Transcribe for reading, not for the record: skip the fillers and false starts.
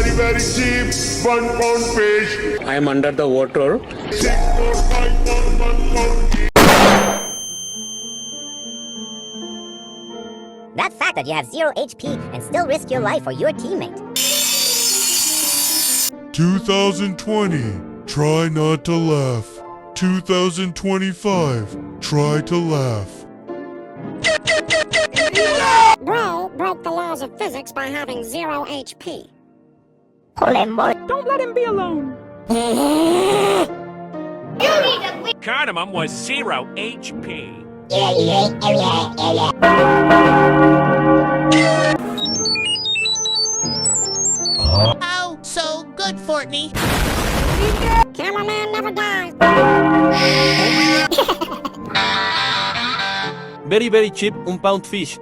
very cheap. £1 fish. I am under the water. 6, 4, 5 pound, £1. That fact that you have 0 HP and still risk your life for your teammate. 2020, try not to laugh. 2025, try to laugh. Bro broke the laws of physics by having 0 HP. Don't let him be alone. Cardamom was 0 HP. Oh, so good, Fortney. Cameraman never dies. Very cheap, £1 fish.